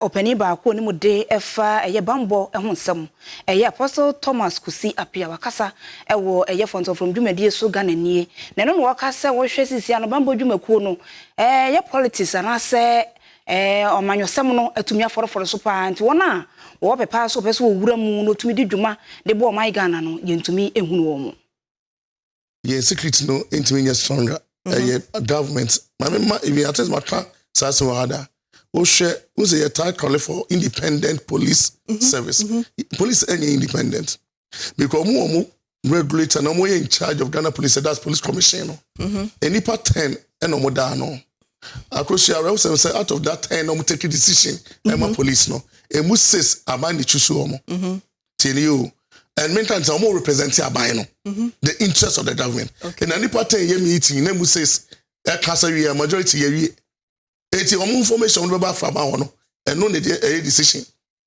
opani ba ko ni mu de efa eye bambo ehun nsem eye Apostle Thomas Kusi apia wakasa ewo eye fonto from dwumadie so Ghana nie na no wakasa wo hwe sisi ano bambo dwumakuo no ye politics anase omanyosem no atumi aforoforo so pa nti wona wo pepa so peso wo wura mu no tumi di dwuma de bo my Ghana no yentumi ehunu wo mu ye secret no intimi nya stronger government mama if you attend my car sasa wada o share who say you call for independent police service police any independent because mo regulator no mo in charge of Ghana police that's police commission any part 10 and no da no across your say out of that 10 no take a decision and police no e mu says amani chusu omo tell you and meantime some more represent aban no the interest of the government and any part 10 year meeting na mu says e kasa we majority ye eti omo information we ba from no and no need a decision